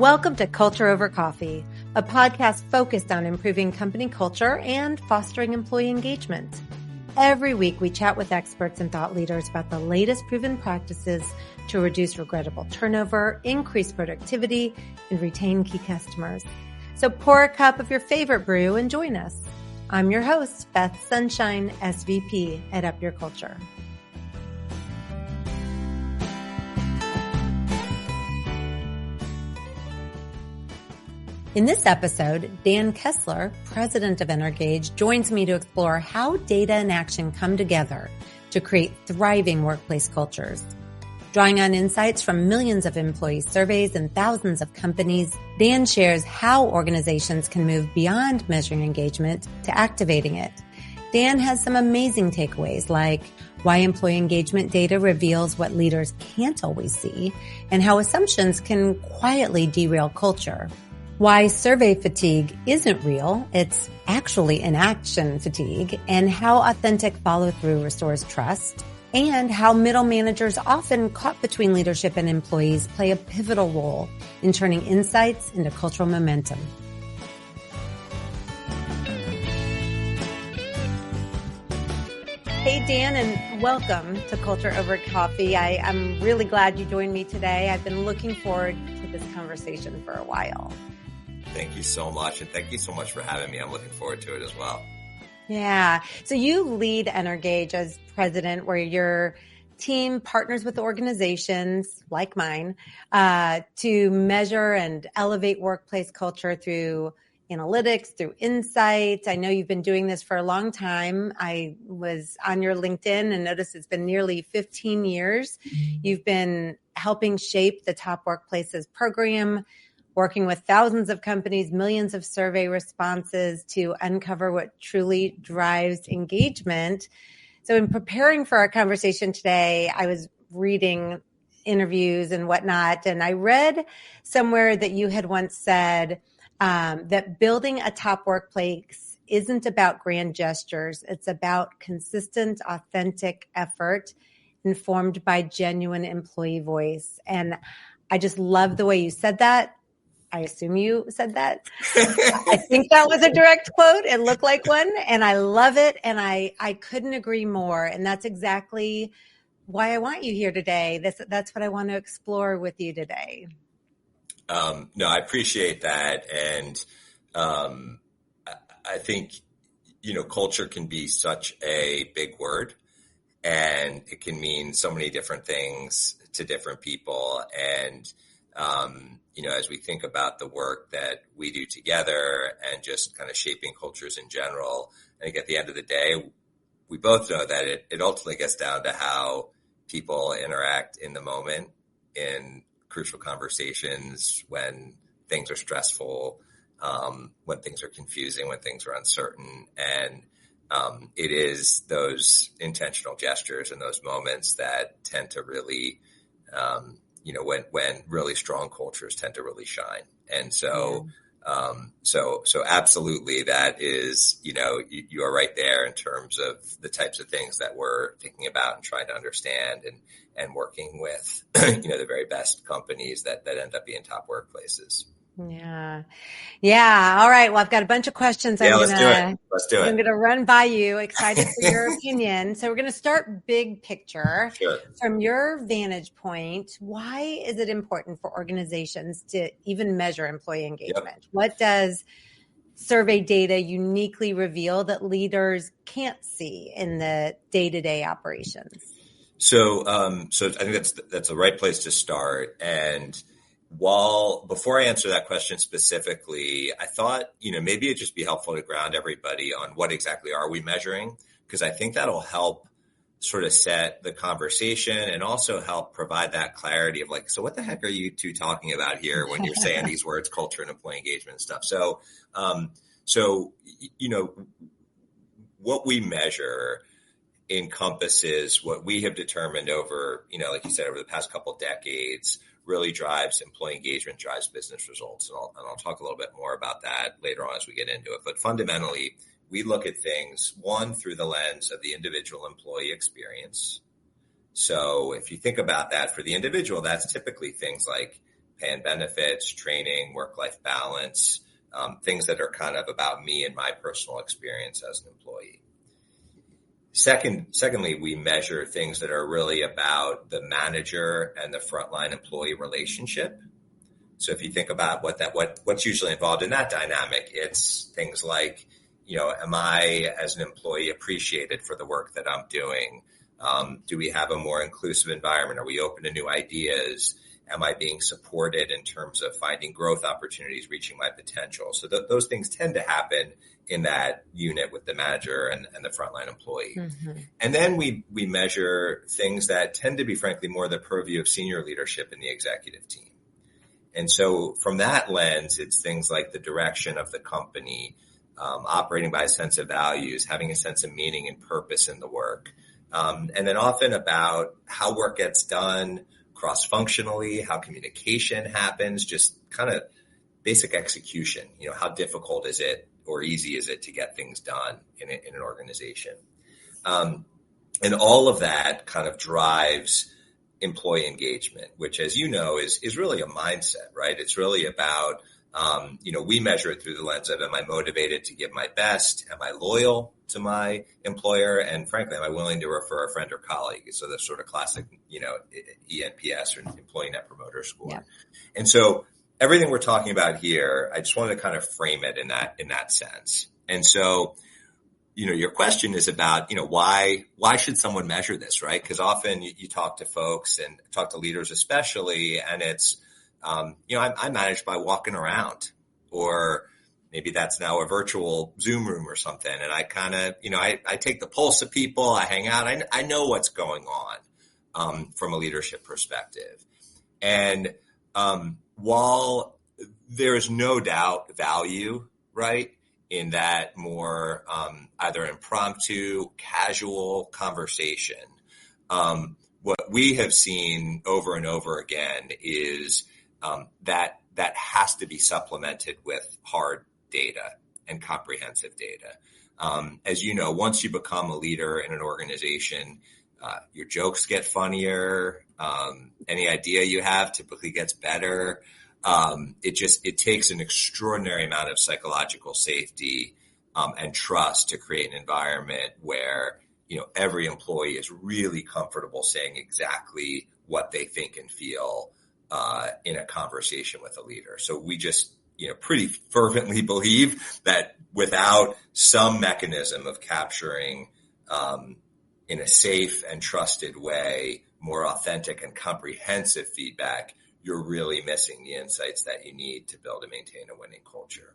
Welcome to Culture Over Coffee, a podcast focused on improving company culture and fostering employee engagement. Every week, we chat with experts and thought leaders about the latest proven practices to reduce regrettable turnover, increase productivity, and retain key customers. So pour a cup of your favorite brew and join us. I'm your host, Beth Sunshine, SVP at Up Your Culture. In this episode, Dan Kessler, president of Energage, joins me to explore how data and action come together to create thriving workplace cultures. Drawing on insights from millions of employee surveys and thousands of companies, Dan shares how organizations can move beyond measuring engagement to activating it. Dan has some amazing takeaways like why employee engagement data reveals what leaders can't always see and how assumptions can quietly derail culture. Why survey fatigue isn't real, it's actually inaction fatigue, and how authentic follow-through restores trust, and how middle managers often caught between leadership and employees play a pivotal role in turning insights into cultural momentum. Hey, Dan, and welcome to Culture Over Coffee. I'm really glad you joined me today. I've been looking forward to this conversation for a while. Thank you so much. And thank you so much for having me. I'm looking forward to it as well. Yeah. So you lead Energage as president, where your team partners with organizations like mine to measure and elevate workplace culture through analytics, through insights. I know you've been doing this for a long time. I was on your LinkedIn and noticed it's been nearly 15 years. You've been helping shape the Top Workplaces program, working with thousands of companies, millions of survey responses to uncover what truly drives engagement. So in preparing for our conversation today, I was reading interviews and whatnot, and I read somewhere that you had once said that building a top workplace isn't about grand gestures. It's about consistent, authentic effort informed by genuine employee voice. And I just love the way you said that. I assume you said that. I think that was a direct quote. It looked like one, and I love it. And I couldn't agree more. And that's exactly why I want you here today. That's what I want to explore with you today. No, I appreciate that. And I think, culture can be such a big word, and it can mean so many different things to different people. And as we think about the work that we do together and just kind of shaping cultures in general, I think at the end of the day, we both know that it ultimately gets down to how people interact in the moment in crucial conversations when things are stressful, when things are confusing, when things are uncertain. And it is those intentional gestures and those moments that tend to really when really strong cultures tend to really shine. And so, so absolutely that is, you are right there in terms of the types of things that we're thinking about and trying to understand and working with, the very best companies that end up being top workplaces. Yeah. Yeah. All right. Well, I've got a bunch of questions. Let's do it. I'm going to run by you. Excited for your opinion. So we're going to start big picture. Sure. From your vantage point. Why is it important for organizations to even measure employee engagement? Yep. What does survey data uniquely reveal that leaders can't see in the day-to-day operations? So I think that's the right place to start. And before I answer that question specifically, I thought, maybe it'd just be helpful to ground everybody on what exactly are we measuring, because I think that'll help sort of set the conversation and also help provide that clarity of so what the heck are you two talking about here when you're saying these words, culture and employee engagement and stuff. So, what we measure encompasses what we have determined over, like you said, over the past couple of decades, really drives employee engagement, drives business results. And I'll talk a little bit more about that later on as we get into it. But fundamentally, we look at things, one, through the lens of the individual employee experience. So if you think about that for the individual, that's typically things like pay and benefits, training, work-life balance, things that are kind of about me and my personal experience as an employee. Secondly, we measure things that are really about the manager and the frontline employee relationship. So if you think about what's usually involved in that dynamic, it's things like, am I as an employee appreciated for the work that I'm doing? Do we have a more inclusive environment? Are we open to new ideas? Am I being supported in terms of finding growth opportunities, reaching my potential? So those things tend to happen in that unit with the manager and the frontline employee. Mm-hmm. And then we measure things that tend to be, frankly, more the purview of senior leadership in the executive team. And so from that lens, it's things like the direction of the company, operating by a sense of values, having a sense of meaning and purpose in the work. And then often about how work gets done cross-functionally, how communication happens, just kind of basic execution. How difficult is it or easy is it to get things done in an organization? And all of that kind of drives employee engagement, which, as you know, is really a mindset, right? It's really about, we measure it through the lens of, am I motivated to give my best? Am I loyal to my employer? And frankly, am I willing to refer a friend or colleague? So the sort of classic, ENPS or Employee Net Promoter Score. Yeah. And so everything we're talking about here, I just wanted to kind of frame it in that sense. And so, your question is about, why should someone measure this, right? Because often you talk to folks and talk to leaders especially, and it's, I'm managed by walking around, or maybe that's now a virtual Zoom room or something. And I kind of, I take the pulse of people, I hang out, I know what's going on from a leadership perspective. And while there is no doubt value, right, in that more either impromptu, casual conversation, what we have seen over and over again is that has to be supplemented with hard data and comprehensive data. As you know, once you become a leader in an organization, your jokes get funnier. Any idea you have typically gets better. It takes an extraordinary amount of psychological safety and trust to create an environment where, every employee is really comfortable saying exactly what they think and feel in a conversation with a leader. So we just, pretty fervently believe that without some mechanism of capturing in a safe and trusted way, more authentic and comprehensive feedback, you're really missing the insights that you need to build and maintain a winning culture.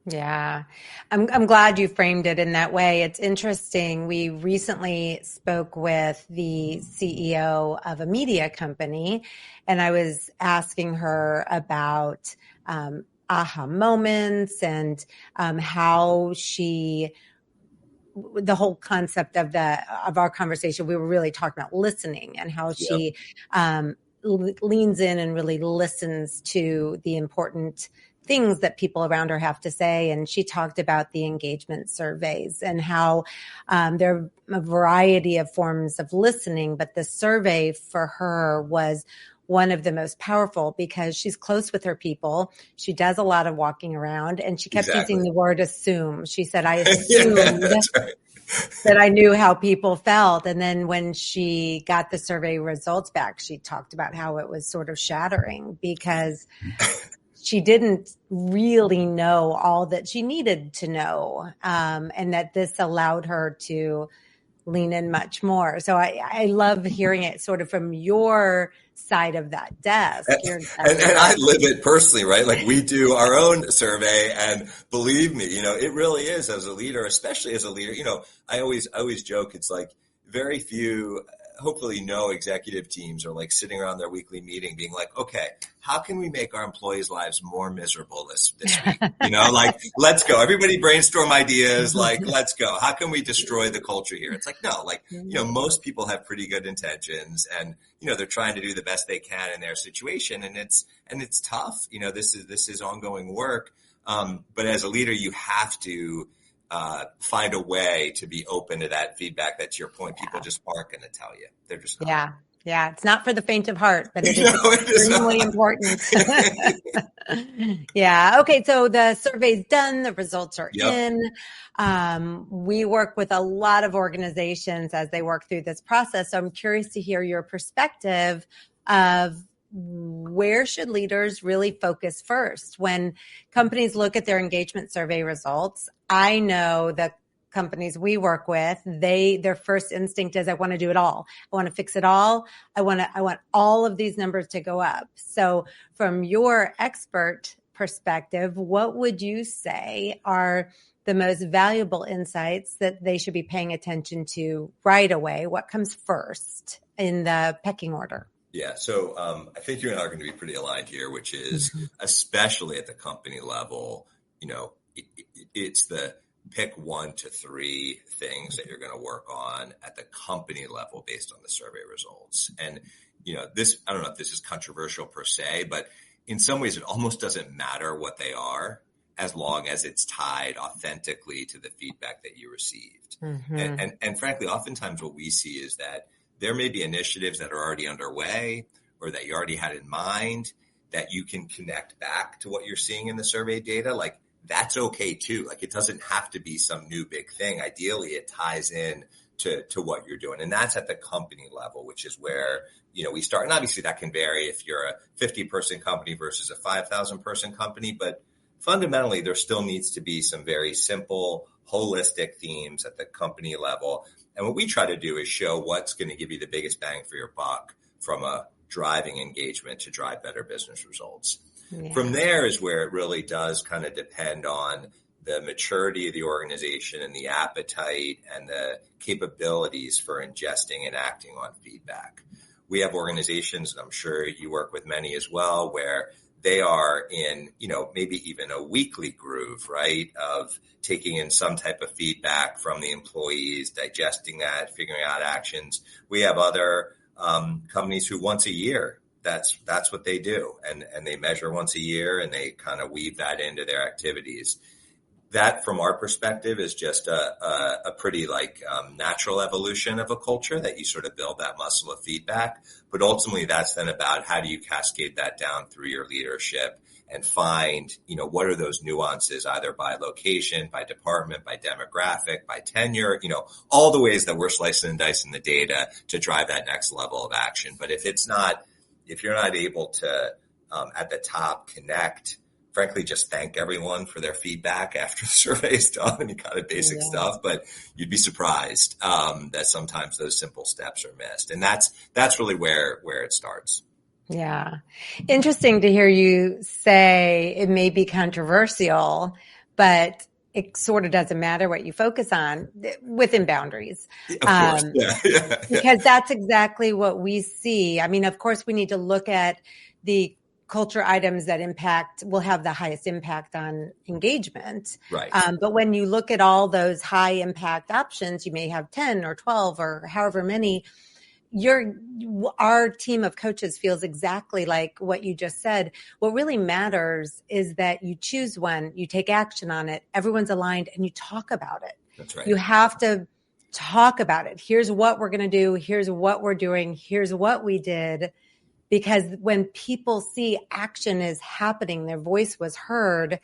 Yeah, I'm glad you framed it in that way. It's interesting. We recently spoke with the CEO of a media company, and I was asking her about aha moments and how the whole concept of our conversation. We were really talking about listening and how she leans in and really listens to the important things that people around her have to say. And she talked about the engagement surveys and how there are a variety of forms of listening, but the survey for her was one of the most powerful because she's close with her people. She does a lot of walking around, and she kept using the word assume. She said, I assumed that I knew how people felt. And then when she got the survey results back, she talked about how it was sort of shattering because she didn't really know all that she needed to know, and that this allowed her to lean in much more. So I love hearing it sort of from your side of that desk. And I live it personally, right? Like we do our own survey, and believe me, it really is, as a leader, especially as a leader, I always joke, it's like very few, hopefully no executive teams are like sitting around their weekly meeting being like, okay, how can we make our employees' lives more miserable this week? Like, let's go. Everybody brainstorm ideas. Like, let's go. How can we destroy the culture here? It's like, no, like, most people have pretty good intentions, and, they're trying to do the best they can in their situation. And it's tough. This is ongoing work. But as a leader, you have to find a way to be open to that feedback. That's your point. People just aren't going to tell you. They're just not. Yeah. Yeah, it's not for the faint of heart, but it is No, it is extremely not. important. Yeah. Okay. So the survey's done. The results are Yep. in. We work with a lot of organizations as they work through this process. So I'm curious to hear your perspective of where should leaders really focus first when companies look at their engagement survey results. I know that companies we work with, their first instinct is, I want to do it all. I want to fix it all. I want all of these numbers to go up. So from your expert perspective, what would you say are the most valuable insights that they should be paying attention to right away? What comes first in the pecking order? Yeah. So I think you and I are going to be pretty aligned here, which is especially at the company level, it's the pick 1 to 3 things that you're going to work on at the company level based on the survey results. And, this, I don't know if this is controversial per se, but in some ways it almost doesn't matter what they are as long as it's tied authentically to the feedback that you received. Mm-hmm. And frankly, oftentimes what we see is that there may be initiatives that are already underway or that you already had in mind that you can connect back to what you're seeing in the survey data. Like, that's okay too. Like, it doesn't have to be some new big thing. Ideally, it ties in to what you're doing. And that's at the company level, which is where, we start. And obviously that can vary if you're a 50-person company versus a 5,000-person company. But fundamentally, there still needs to be some very simple, holistic themes at the company level. And what we try to do is show what's going to give you the biggest bang for your buck from a driving engagement to drive better business results. Yeah. From there is where it really does kind of depend on the maturity of the organization and the appetite and the capabilities for ingesting and acting on feedback. We have organizations, and I'm sure you work with many as well, where they are in, maybe even a weekly groove, right, of taking in some type of feedback from the employees, digesting that, figuring out actions. We have other companies who once a year, that's what they do. And they measure once a year and they kind of weave that into their activities. That, from our perspective, is just a pretty natural evolution of a culture that you sort of build that muscle of feedback. But ultimately, that's then about how do you cascade that down through your leadership and find, what are those nuances, either by location, by department, by demographic, by tenure, all the ways that we're slicing and dicing the data to drive that next level of action. But if you're not able to, at the top, connect, frankly, just thank everyone for their feedback after the survey is done. I mean, kind of basic stuff, but you'd be surprised that sometimes those simple steps are missed. And that's really where it starts. Yeah. Interesting to hear you say it may be controversial, but it sort of doesn't matter what you focus on within boundaries. Of course. Yeah. Because that's exactly what we see. I mean, of course, we need to look at the culture items that will have the highest impact on engagement. Right. But when you look at all those high impact options, you may have 10 or 12 or however many. Our team of coaches feels exactly like what you just said. What really matters is that you choose one, you take action on it, everyone's aligned, and you talk about it. That's right. You have to talk about it. Here's what we're going to do. Here's what we're doing. Here's what we did. Because when people see action is happening, their voice was heard,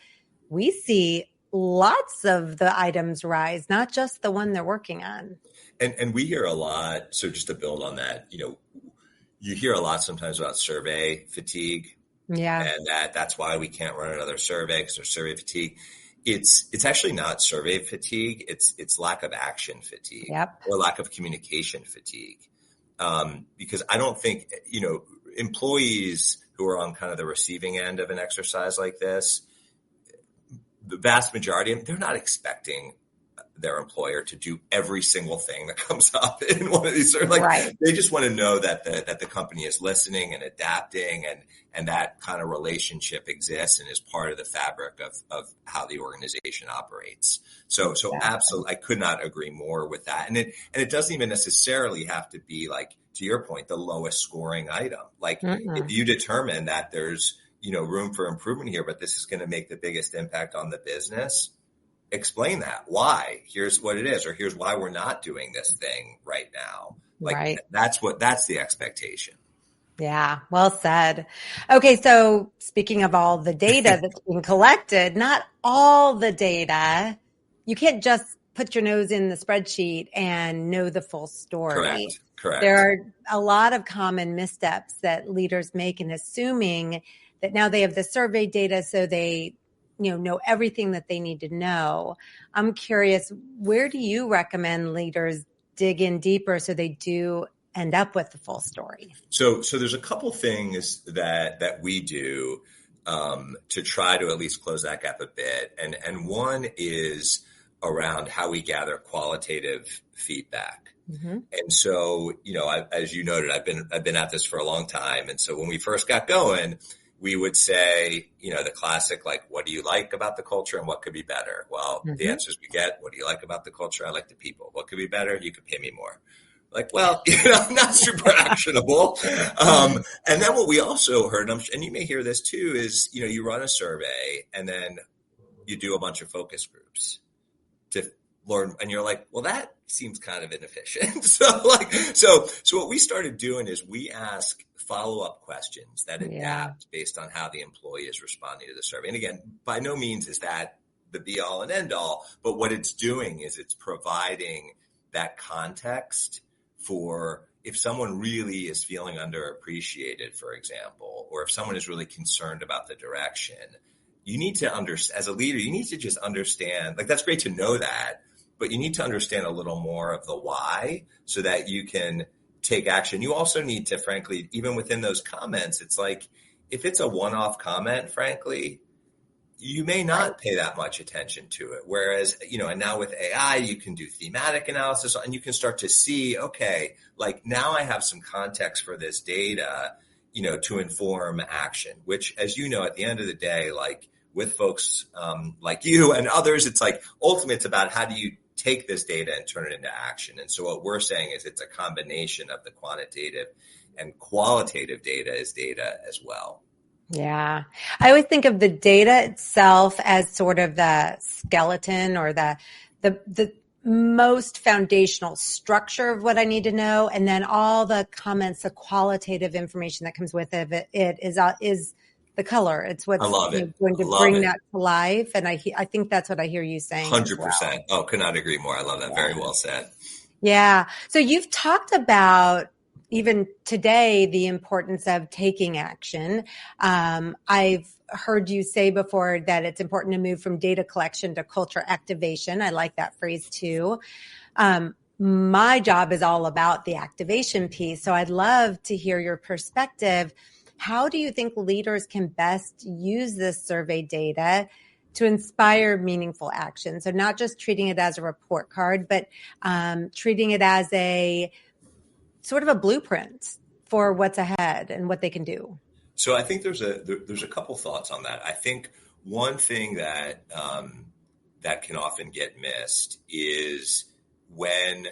we see lots of the items rise, not just the one they're working on. And we hear a lot. So just to build on that, you hear a lot sometimes about survey fatigue. Yeah. And that's why we can't run another survey, because there's survey fatigue. It's actually not survey fatigue. It's lack of action fatigue. Yep. Or lack of communication fatigue. Because I don't think, employees who are on kind of the receiving end of an exercise like this, the vast majority of them, they're not expecting their employer to do every single thing that comes up in one of these. Right. They just want to know that the company is listening and adapting, and that kind of relationship exists and is part of the fabric of how the organization operates. So absolutely, I could not agree more with that. And it doesn't even necessarily have to be to your point, the lowest scoring item. If you determine that there's, room for improvement here, but this is going to make the biggest impact on the business, explain that. Why? Here's what it is, or here's why we're not doing this thing right now. Like Right. that's the expectation. Yeah, well said. Okay, so speaking of all the data that's being collected, not all the data, you can't just put your nose in the spreadsheet and know the full story. There Correct. are a lot of common missteps that leaders make in assuming that now they have the survey data, so they know everything that they need to know. I'm curious, where do you recommend leaders dig in deeper so they do end up with the full story? So there's a couple things that we do to try to at least close that gap a bit, and one is around how we gather qualitative feedback. Mm-hmm. And so, as you noted, I've been at this for a long time, and so when we first got going, we would say, the classic, like, what do you like about the culture and what could be better? Well, the Mm-hmm. answers we get: what do you like about the culture? I like the people. What could be better? You could pay me more. Like, well, not super actionable. And then what we also heard, and you may hear this too, is, you run a survey and then you do a bunch of focus groups to learn. And you're like, well, that seems kind of inefficient. So what we started doing is we ask follow-up questions that adapt based on how the employee is responding to the survey. And again, by no means is that the be all and end all, but what it's doing is it's providing that context for if someone really is feeling underappreciated, for example, or if someone is really concerned about the direction, you need to as a leader, you need to just understand, like, that's great to know that, but you need to understand a little more of the why so that you can take action. You also need to, frankly, even within those comments, it's like, if it's a one-off comment, frankly, you may not pay that much attention to it. Whereas, and now with AI, you can do thematic analysis and you can start to see, okay, like, now I have some context for this data, to inform action, which, as you know, at the end of the day, like, with folks like you and others, it's like, ultimately, it's about how do you take this data and turn it into action. And so what we're saying is it's a combination of the quantitative and qualitative data is data as well. Yeah. I always think of the data itself as sort of the skeleton or the most foundational structure of what I need to know. And then all the comments, the qualitative information that comes with it is the color. It's what's going to bring that to life. And I think that's what I hear you saying. 100%. Well. Oh, could not agree more. I love that. Yeah. Very well said. Yeah. So you've talked about, even today, the importance of taking action. I've heard you say before that it's important to move from data collection to culture activation. I like that phrase too. My job is all about the activation piece. So I'd love to hear your perspective. How do you think leaders can best use this survey data to inspire meaningful action? So not just treating it as a report card, but treating it as a sort of a blueprint for what's ahead and what they can do. So I think there's a couple thoughts on that. I think one thing that that can often get missed is when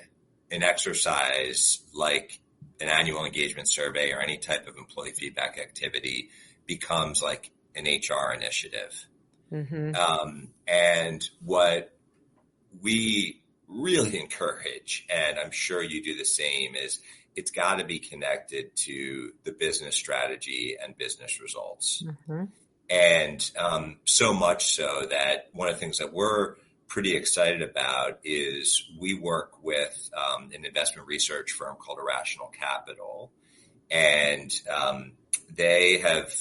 an exercise like an annual engagement survey or any type of employee feedback activity becomes like an HR initiative. Mm-hmm. And what we really encourage, and I'm sure you do the same, is it's got to be connected to the business strategy and business results. Mm-hmm. And so much so that one of the things that we're pretty excited about is we work with an investment research firm called Irrational Capital. And they have,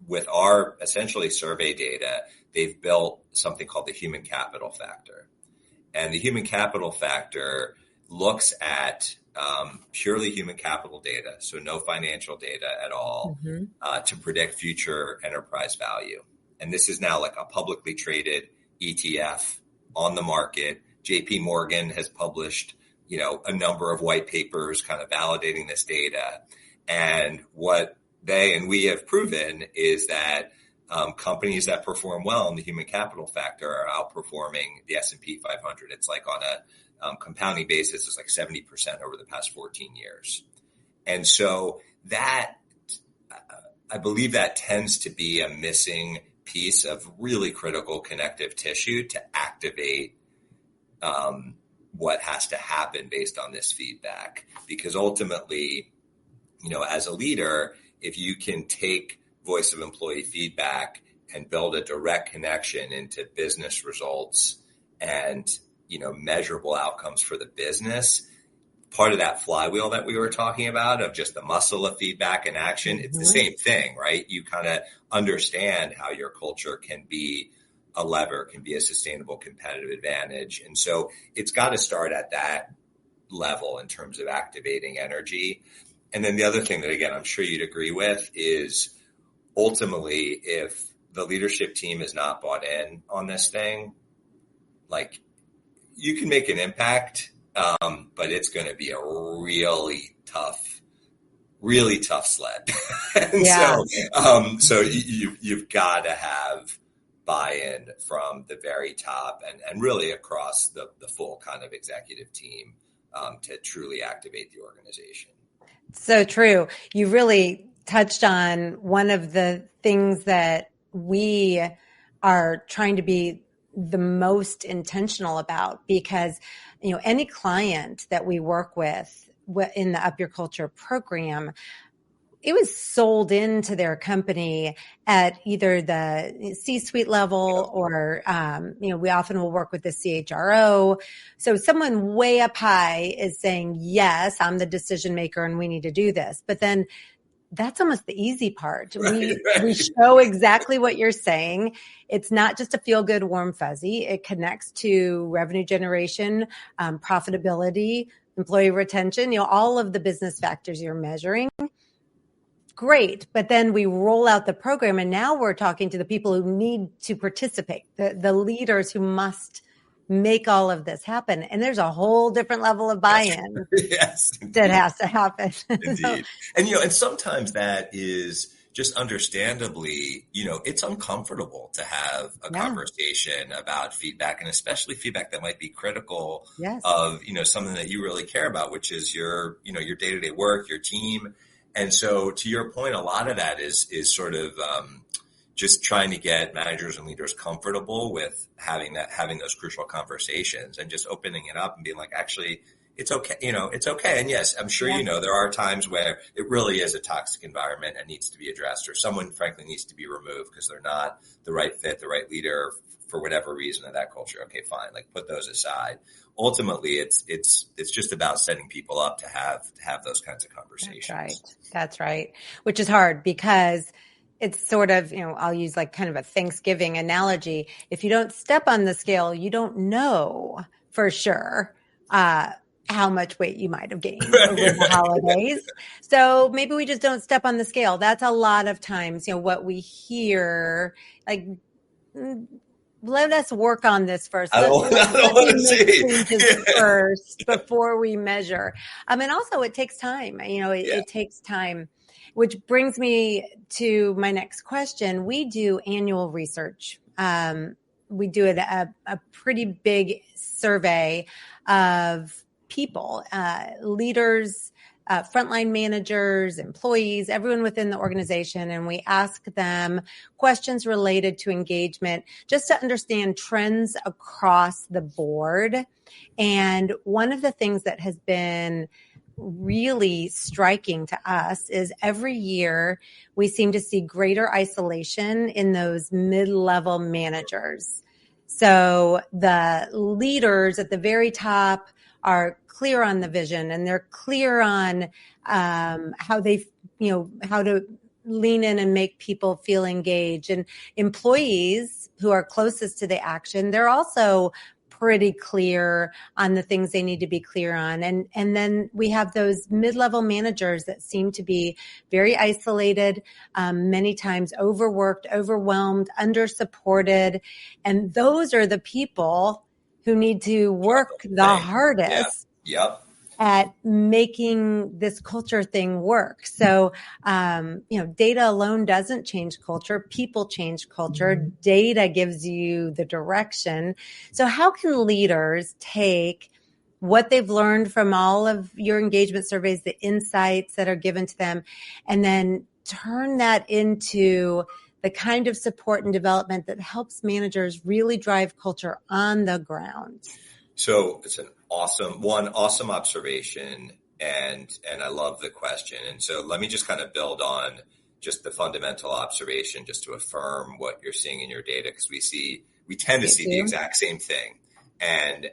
with our essentially survey data, they've built something called the human capital factor. And the human capital factor looks at purely human capital data, so no financial data at all, mm-hmm. To predict future enterprise value. And this is now like a publicly traded ETF on the market. JP Morgan has published, a number of white papers kind of validating this data. And what they and we have proven is that companies that perform well in the human capital factor are outperforming the S&P 500. It's like on a compounding basis, it's like 70% over the past 14 years. And so that, I believe that tends to be a missing piece of really critical connective tissue to activate what has to happen based on this feedback. Because ultimately, as a leader, if you can take voice of employee feedback and build a direct connection into business results and, measurable outcomes for the business, part of that flywheel that we were talking about of just the muscle of feedback and action, it's the same thing, right? You kind of understand how your culture can be a lever, can be a sustainable competitive advantage. And so it's got to start at that level in terms of activating energy. And then the other thing that, again, I'm sure you'd agree with is ultimately if the leadership team is not bought in on this thing, like you can make an impact, but it's going to be a really tough sled. And so you've got to have buy-in from the very top and really across the full kind of executive team to truly activate the organization. So true. You really touched on one of the things that we are trying to be the most intentional about, because, any client that we work with in the Up Your Culture program, it was sold into their company at either the C-suite level or, we often will work with the CHRO. So someone way up high is saying, yes, I'm the decision maker and we need to do this. But then that's almost the easy part. We show exactly what you're saying. It's not just a feel good, warm, fuzzy. It connects to revenue generation, profitability, employee retention, all of the business factors you're measuring. Great. But then we roll out the program and now we're talking to the people who need to participate, the leaders who must make all of this happen. And there's a whole different level of buy-in that has to happen. Indeed. And sometimes that is just understandably, it's uncomfortable to have a conversation about feedback, and especially feedback that might be critical of, something that you really care about, which is your day-to-day work, your team. And so to your point, a lot of that is sort of just trying to get managers and leaders comfortable with having those crucial conversations and just opening it up and being like, actually, it's okay. It's okay. And yes, I'm sure, there are times where it really is a toxic environment and needs to be addressed, or someone frankly needs to be removed because they're not the right fit, the right leader for whatever reason of that culture. Okay, fine. Like put those aside. Ultimately, it's just about setting people up to have those kinds of conversations. That's right. Which is hard because it's sort of, I'll use like kind of a Thanksgiving analogy. If you don't step on the scale, you don't know for sure how much weight you might have gained over the holidays. So maybe we just don't step on the scale. That's a lot of times, what we hear, like, let us work on this first. Let me make changes first before we measure. And also it takes time. It takes time, which brings me to my next question. We do annual research. We do a pretty big survey of people, leaders, frontline managers, employees, everyone within the organization. And we ask them questions related to engagement just to understand trends across the board. And one of the things that has been really striking to us is every year we seem to see greater isolation in those mid-level managers. So the leaders at the very top are clear on the vision and they're clear on how they, how to lean in and make people feel engaged. And employees who are closest to the action, they're also pretty clear on the things they need to be clear on. And then we have those mid-level managers that seem to be very isolated, many times overworked, overwhelmed, under-supported. And those are the people who need to work the hardest at making this culture thing work. So, data alone doesn't change culture. People change culture. Data gives you the direction. So how can leaders take what they've learned from all of your engagement surveys, the insights that are given to them, and then turn that into the kind of support and development that helps managers really drive culture on the ground? So it's an awesome observation, and I love the question. And so let me just kind of build on just the fundamental observation, just to affirm what you're seeing in your data, because we tend to see the exact same thing. And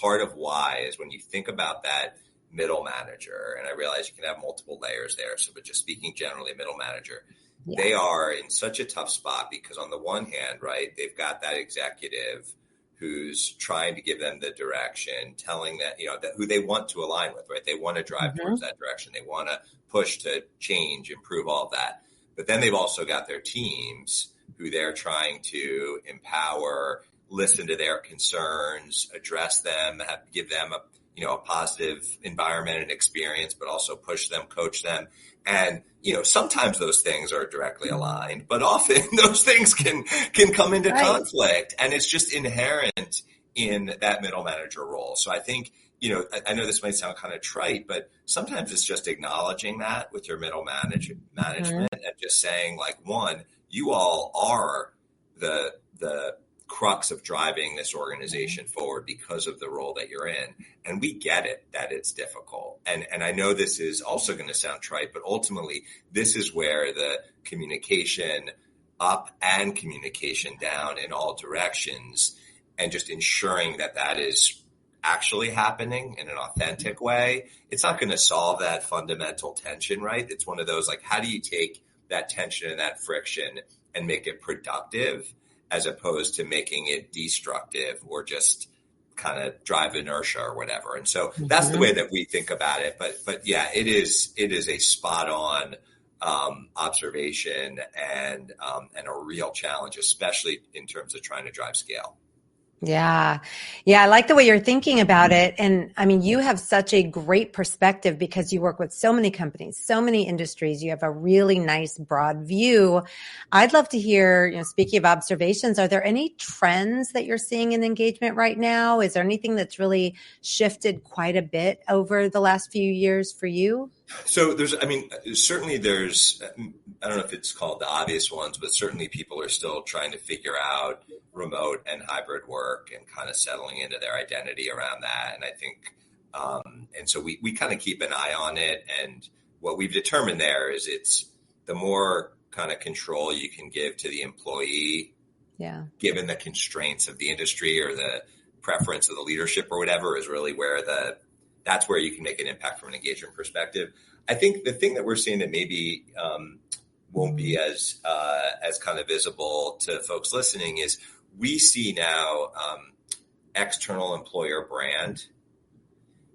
part of why is when you think about that middle manager, and I realize you can have multiple layers there. So, but just speaking generally, middle manager, they are in such a tough spot because on the one hand, right, they've got that executive who's trying to give them the direction, telling that, that who they want to align with, right? They want to drive towards that direction. They want to push to change, improve, all of that. But then they've also got their teams who they're trying to empower, listen to their concerns, address them, give them a positive environment and experience, but also push them, coach them. And, sometimes those things are directly aligned, but often those things can come into conflict, and it's just inherent in that middle manager role. So I think, I know this might sound kind of trite, but sometimes it's just acknowledging that with your middle management and just saying, like, one, you all are the crux of driving this organization forward because of the role that you're in. And we get it, that it's difficult. And I know this is also going to sound trite, but ultimately this is where the communication up and communication down in all directions, and just ensuring that that is actually happening in an authentic way. It's not going to solve that fundamental tension, right? It's one of those, like, how do you take that tension and that friction and make it productive, as opposed to making it destructive or just kind of drive inertia or whatever. And so that's the way that we think about it. But yeah, it is a spot on observation and a real challenge, especially in terms of trying to drive scale. Yeah. Yeah. I like the way you're thinking about it. And I mean, you have such a great perspective because you work with so many companies, so many industries. You have a really nice broad view. I'd love to hear, speaking of observations, are there any trends that you're seeing in engagement right now? Is there anything that's really shifted quite a bit over the last few years for you? So certainly there's, I don't know if it's called the obvious ones, but certainly people are still trying to figure out remote and hybrid work and kind of settling into their identity around that. And I think, and so we kind of keep an eye on it. And what we've determined there is it's the more kind of control you can give to the employee, given the constraints of the industry or the preference of the leadership or whatever, is really where that's where you can make an impact from an engagement perspective. I think the thing that we're seeing that maybe won't be as kind of visible to folks listening is we see now external employer brand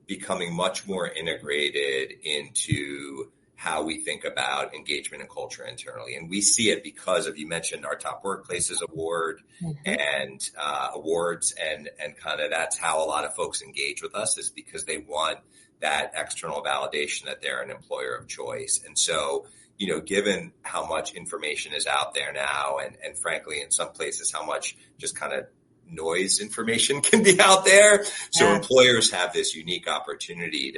becoming much more integrated into how we think about engagement and culture internally. And we see it because of, you mentioned our Top Workplaces Award and awards, and kind of that's how a lot of folks engage with us, is because they want that external validation that they're an employer of choice. And so, given how much information is out there now, and frankly, in some places, how much just kind of noise information can be out there. So employers have this unique opportunity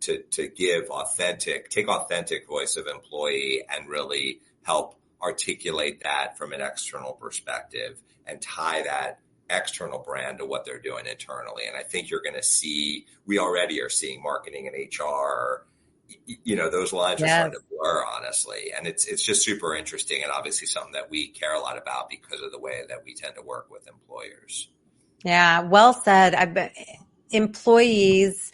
to take authentic voice of employee and really help articulate that from an external perspective and tie that external brand to what they're doing internally. And I think you're going to see, we already are seeing marketing and HR, those lines are starting to blur, honestly. And it's just super interesting, and obviously something that we care a lot about because of the way that we tend to work with employers. Yeah, well said. Employees,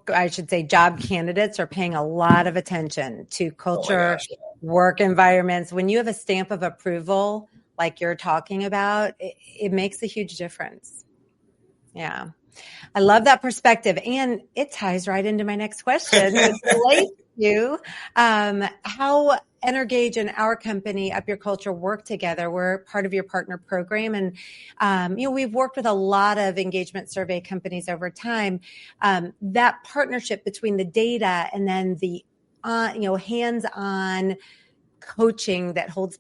I should say job candidates, are paying a lot of attention to culture, work environments. When you have a stamp of approval, like you're talking about, it makes a huge difference. Yeah. I love that perspective. And it ties right into my next question, which relates to how Energage and our company, Up Your Culture, work together. We're part of your partner program. And, we've worked with a lot of engagement survey companies over time. That partnership between the data and then the, hands-on coaching that holds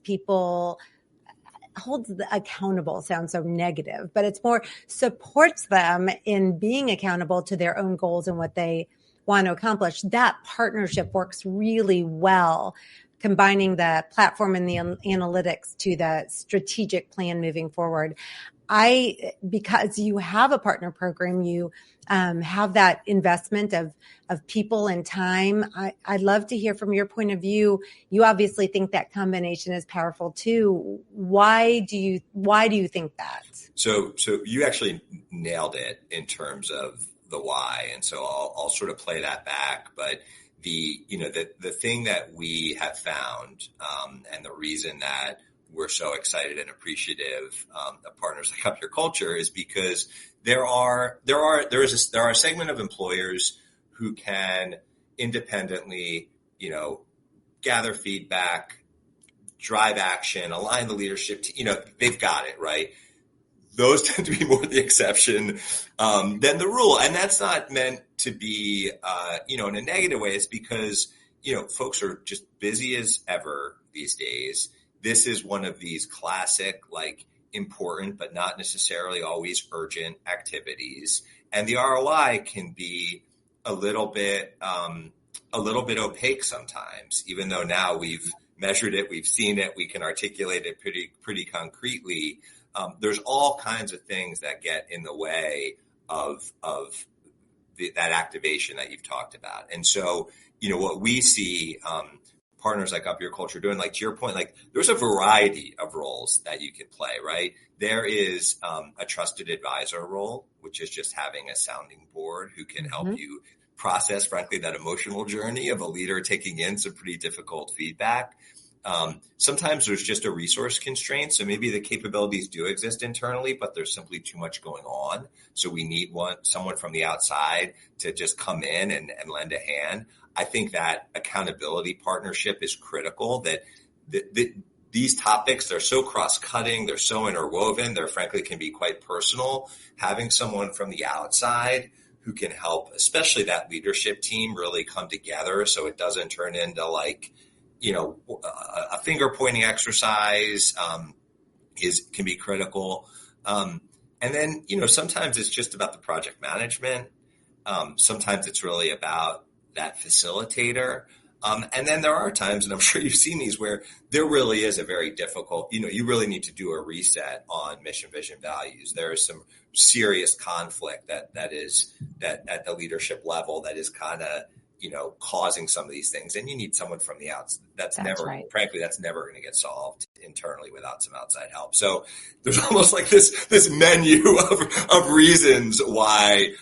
accountable sounds so negative, but it's more supports them in being accountable to their own goals and what they want to accomplish. That partnership works really well, combining the platform and the analytics to the strategic plan moving forward. because you have a partner program, you have that investment of people and time. I'd love to hear from your point of view. You obviously think that combination is powerful too. Why do you think that? So you actually nailed it in terms of the why, and so I'll sort of play that back. But the thing that we have found, and the reason that we're so excited and appreciative of partners like Up Your Culture is because there are a segment of employers who can independently, gather feedback, drive action, align the leadership. They've got it right. Those tend to be more the exception than the rule, and that's not meant to be, in a negative way. It's because folks are just busy as ever these days. This is one of these classic, important but not necessarily always urgent activities, and the ROI can be a little bit opaque sometimes. Even though now we've measured it, we've seen it, we can articulate it pretty concretely. There's all kinds of things that get in the way of that activation that you've talked about. And so, what we see partners like Up Your Culture doing, to your point, there's a variety of roles that you can play, right? There is a trusted advisor role, which is just having a sounding board who can help you process, frankly, that emotional journey of a leader taking in some pretty difficult feedback. Sometimes there's just a resource constraint. So maybe the capabilities do exist internally, but there's simply too much going on. So we need someone from the outside to just come in and lend a hand. I think that accountability partnership is critical, that these topics, they're so cross-cutting, they're so interwoven, they're frankly can be quite personal. Having someone from the outside who can help, especially that leadership team, really come together so it doesn't turn into a finger pointing exercise can be critical. And then, sometimes it's just about the project management. Sometimes it's really about that facilitator. And then there are times, and I'm sure you've seen these, where there really is a very difficult, you really need to do a reset on mission, vision, values. There is some serious conflict that is at the leadership level that is kind of, causing some of these things. And you need someone from the outside. That's never going to get solved internally without some outside help. So there's almost like this menu of reasons why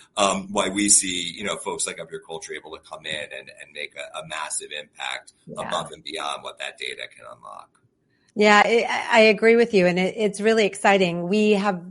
we see, folks like Up Your Culture able to come in and make a massive impact above and beyond what that data can unlock. Yeah, I agree with you. And it's really exciting. We have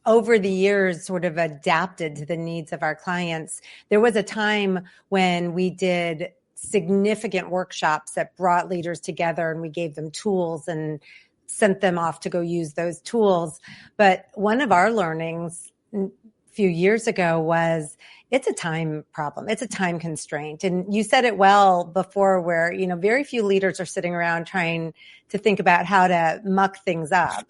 over the years sort of adapted to the needs of our clients. There was a time when we did significant workshops that brought leaders together and we gave them tools and sent them off to go use those tools. But one of our learnings a few years ago was it's a time problem. It's a time constraint. And you said it well before where, very few leaders are sitting around trying to think about how to muck things up.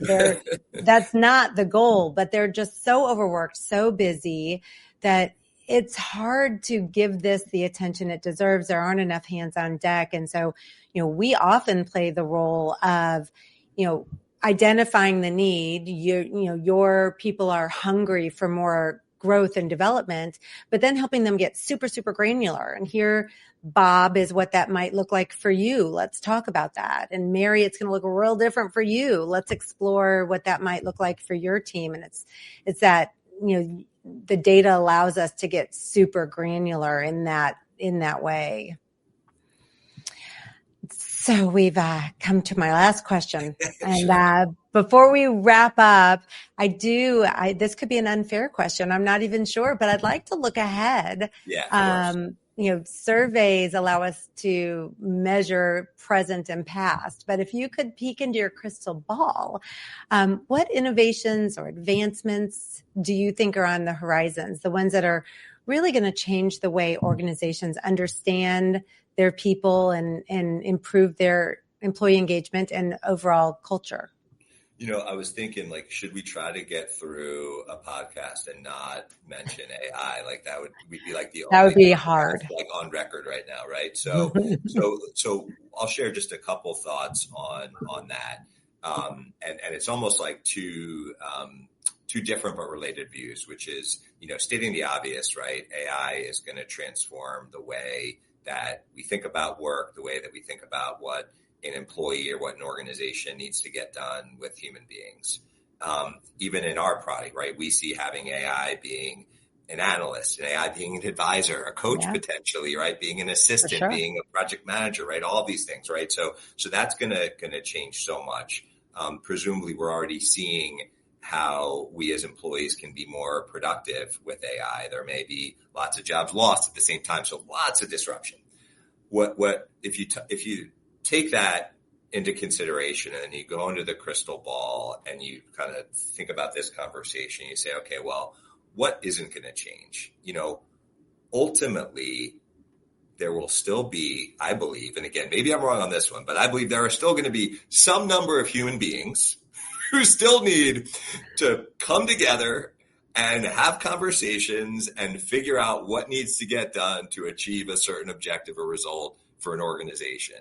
That's not the goal, but they're just so overworked, so busy that it's hard to give this the attention it deserves. There aren't enough hands on deck. And so, we often play the role of, identifying the need. Your people are hungry for more growth and development, but then helping them get super, super granular. And here, Bob, is what that might look like for you. Let's talk about that. And Mary, it's going to look real different for you. Let's explore what that might look like for your team. And it's that, the data allows us to get super granular in that way. So we've come to my last question. And before we wrap up, this could be an unfair question. I'm not even sure, but I'd like to look ahead. Yeah, of course. Surveys allow us to measure present and past. But if you could peek into your crystal ball, what innovations or advancements do you think are on the horizons, the ones that are really going to change the way organizations understand their people and improve their employee engagement and overall culture? I was thinking, should we try to get through a podcast and not mention AI? We'd be like the only. That would be hard. On record right now, right? So I'll share just a couple thoughts on that, and it's almost like two two different but related views, which is, stating the obvious, right? AI is going to transform the way that we think about work, the way that we think about what an employee or what an organization needs to get done with human beings. Even in our product, right? We see having AI being an analyst, an AI being an advisor, a coach potentially, right? Being an assistant, being a project manager, right? All of these things, right? So that's gonna change so much. Presumably we're already seeing how we as employees can be more productive with AI. There may be lots of jobs lost at the same time, so lots of disruption. What if you take that into consideration and you go into the crystal ball and you kind of think about this conversation, you say, okay, well, what isn't going to change? Ultimately, there will still be, I believe, and again, maybe I'm wrong on this one, but I believe there are still going to be some number of human beings who still need to come together and have conversations and figure out what needs to get done to achieve a certain objective or result for an organization.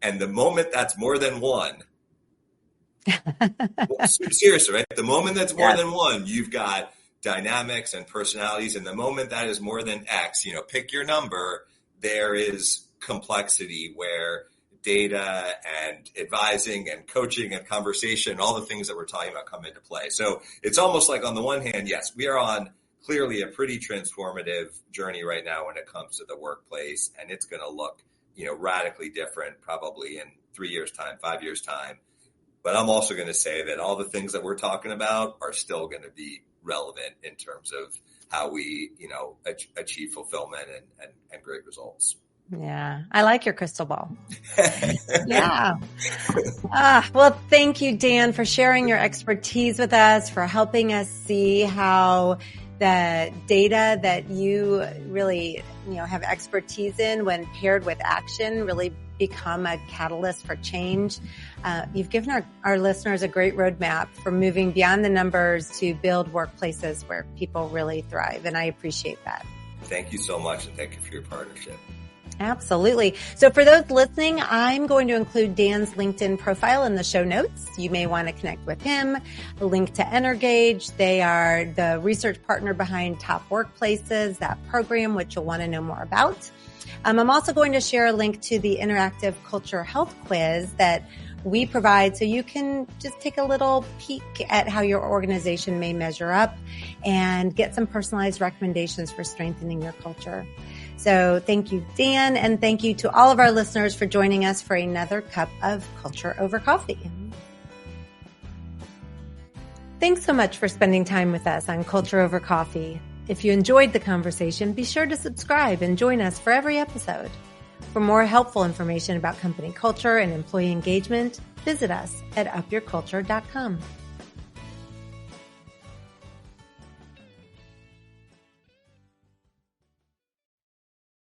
And the moment that's more than one, seriously, right? The moment that's more than one, you've got dynamics and personalities. And the moment that is more than X, pick your number, there is complexity where data and advising and coaching and conversation, all the things that we're talking about come into play. So it's almost like on the one hand, yes, we are on clearly a pretty transformative journey right now when it comes to the workplace. And it's going to look, radically different probably in 3 years' time, 5 years' time. But I'm also going to say that all the things that we're talking about are still going to be relevant in terms of how we, achieve fulfillment and great results. Yeah. I like your crystal ball. Yeah. Well, thank you, Dan, for sharing your expertise with us, for helping us see how the data that you really, have expertise in when paired with action really become a catalyst for change. You've given our listeners a great roadmap for moving beyond the numbers to build workplaces where people really thrive. And I appreciate that. Thank you so much. And thank you for your partnership. Absolutely. So for those listening, I'm going to include Dan's LinkedIn profile in the show notes. You may want to connect with him. A link to Energage. They are the research partner behind Top Workplaces, that program, which you'll want to know more about. I'm also going to share a link to the interactive culture health quiz that we provide so you can just take a little peek at how your organization may measure up and get some personalized recommendations for strengthening your culture. So thank you, Dan, and thank you to all of our listeners for joining us for another cup of Culture Over Coffee. Thanks so much for spending time with us on Culture Over Coffee. If you enjoyed the conversation, be sure to subscribe and join us for every episode. For more helpful information about company culture and employee engagement, visit us at upyourculture.com.